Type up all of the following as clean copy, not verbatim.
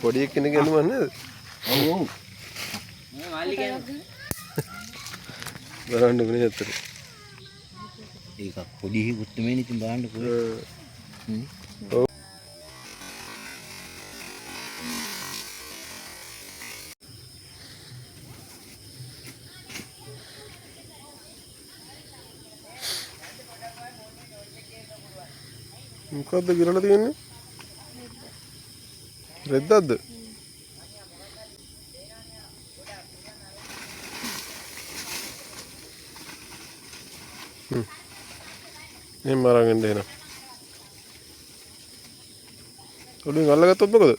පොඩි කෙනෙක් ගන්න නේද? ඔව්. බලන්න ගුණ ඇත්තට. ඒක පොඩි උත්තරමනේ ඉතින් බලන්නකෝ. ඔව්. මොකද්ද ගිරලා තියෙන්නේ? රෙද්දක්ද? එහෙම අරගෙන එන්න. ඔළුවෙන් අල්ලගත්තොත් මොකද?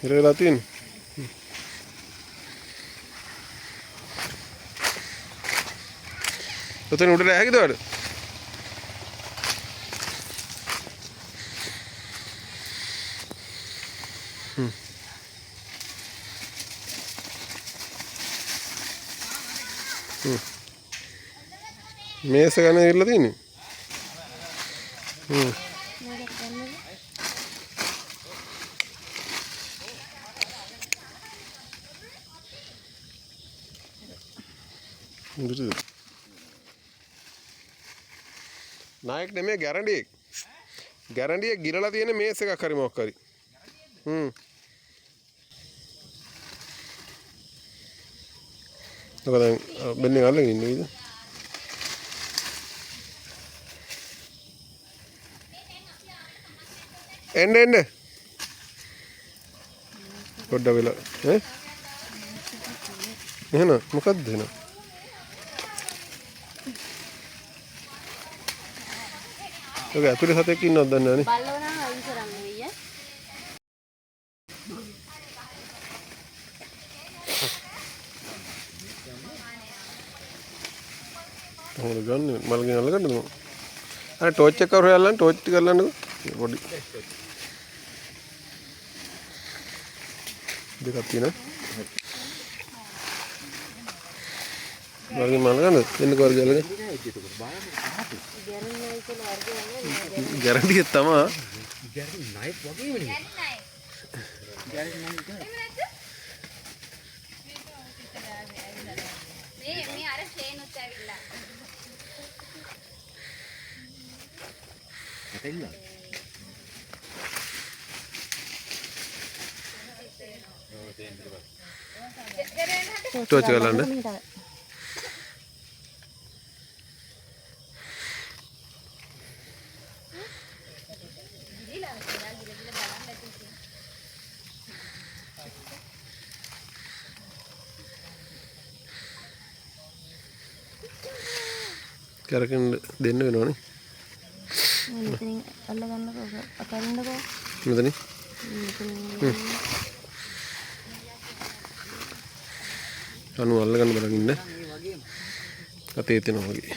හිර වෙලා තියෙන්නේ. ඔතන උඩට ඇහැකිද වඩ? මේස ගන්න ඉරලා තියෙන්නේ. නායක නෙමෙයි ගැරන්ඩියෙක්. ගැරන්ඩියෙක් ගිරලා තියෙන මේස් එකක් හරි මොකක් හරි. ඔක දැන් බෙන්නේ අල්ලගෙන ඉන්නේ නේද? එන්න පොඩ්ඩ වෙලා ඈ එහෙනම් මොකක්ද එහෙනම් ඔක ඇතුලේ සතෙක් ඉන්නවද දන්නේ නැනේ බල්ලෝ නම් අයින් කරන්න වෙయ్య හොර ගන්න මල්ගෙන් අල්ලගන්නද මම අර ටෝච් එක කවුරු හොයල්ලන්න ටෝච් ටික අල්ලන්නකෝ පොඩි දෙකක් තියෙනවා මල්ගෙන් මල්ගන්නද එන්නකෝ වර්ගය අල්ලගෙන ගැරන්ටි එක තමයි ගැරන්ටි නයිට් වගේමනේ ගැරන්ටි නයිට් මේ අර ෂේනුත් ඇවිල්ලා ඇතෙල්ලා ටෝච් එක අල්ලන්න කරකෙන් දෙන්න වෙනවනේ මෙතනින් අල්ල ගන්නකෝ අතරින්දකෝ මෙතනින් අනු අල්ල ගන්න බලන් ඉන්න අතේ තියෙනවා වගේ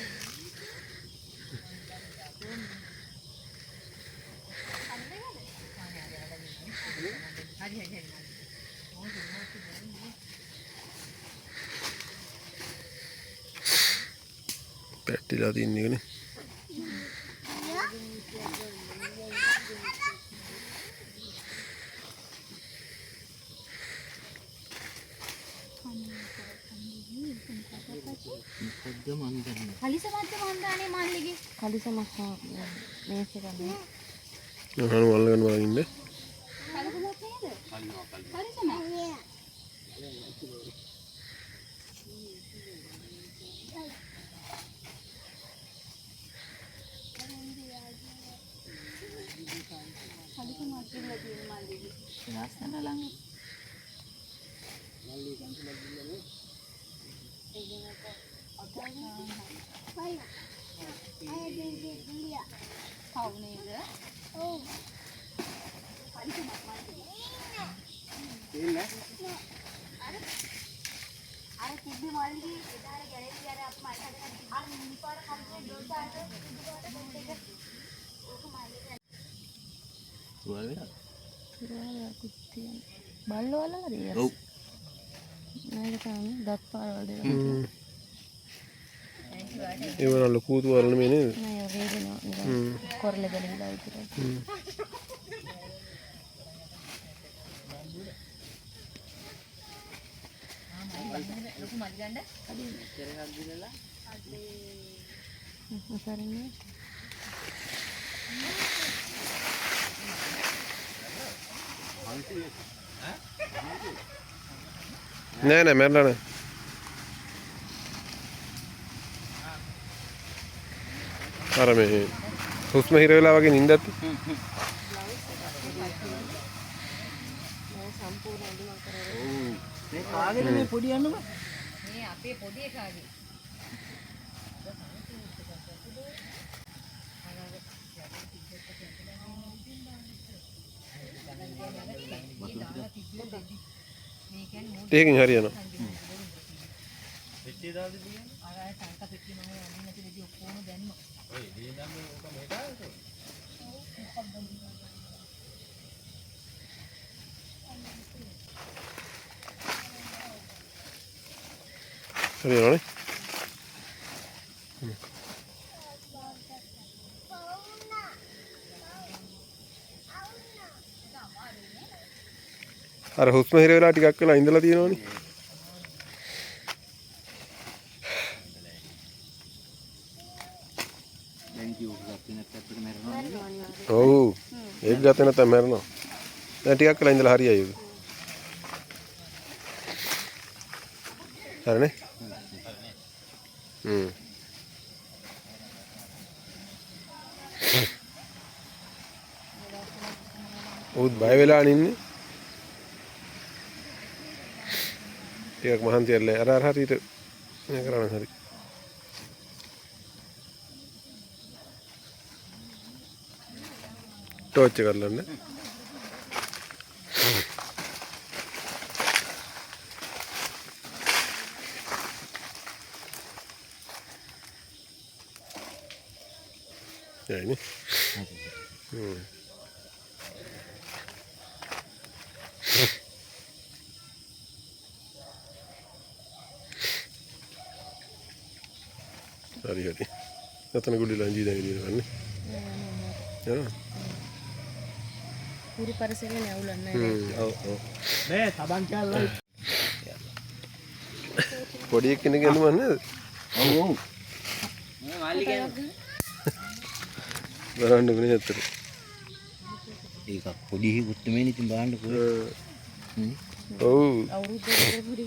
පැට්ටිලා තියන්නේ එකනේ කලිස මැද්ද මන්දානේ මල්ලිගේ කලිස මස්ස මේස් එක ගන්න අනු අල්ල ගන්න බලන් ඉන්න කලිස මත් නේද කලිස මත් ලස්සන ළඟ මල්ලි කන්සලක් දිනන්නේ ඒකනක අතන වයි අය දෙන්නේ දිලියා කවුනේද ඔව් පරිසම මල්ලි අර කිව්වේ මල්ලි එදාර ගැලේටි අර අප මල් හදන අර මිනිපාර කම්පේ දොඩාට ඉදුවට පොත් එක ඕක මල්ලි තුවාල වෙලා බල්ලෝ වල හරි ඔව් නේද තමයි දත් පාර වල දෙක ඒ වල ලොකු තුවාල නෙමෙයි නේද නෑ වේදෙනවා නිකන් කොරළ ගලවිලා විතරයි මල් ගන්න. නෑ නෑ මැරලා නෑ. අර මේ හුස්ම හිර වෙලා වගේ නින්දත්. මේ කාගේද මේ පොඩි අන්නම? මේ අපේ පොඩි එකාගේ. ඒකෙන් හරියනවා. හරියනවනේ. අර හුස්ම හිර වෙලා ටිකක් වෙලා ඉඳලා තියෙනවනේ. දැන් කිව්ව ගත්තේ නැත්නම් මැරෙනවා. ඔව්. ඒක ගත්තේ නැත්නම් මැරෙනවා. දැන් ටිකක් වෙලා ඉඳලා හරියයි ඒක. හරිනේ. උත් බය වෙලා ඉන්නේ. ටිකක් මහන්සි වෙලා අර හරියට මේ කරන්න හරි. ටෝච් එක කරලන්න. යයිනේ. හරි හරි. නැතන ගුඩිලා ඉඳී දැන් ඉන්නේ. යනවා. පුරු පරිසරේ නැවුලන්නේ නැහැ. ඔව් ඔව්. මේ සබන් කැල්ලයි. පොඩි කෙනෙක් ගලුවා නේද? ඔව් ඔව්. මේ මාළි කියන්නේ. බලන්න ගුණේ ඇත්තට. ඒක පොඩි හිකුත් මේ ඉතින් බලන්න කොහේ. ඔව්. අවුරුද්දකට පුරි.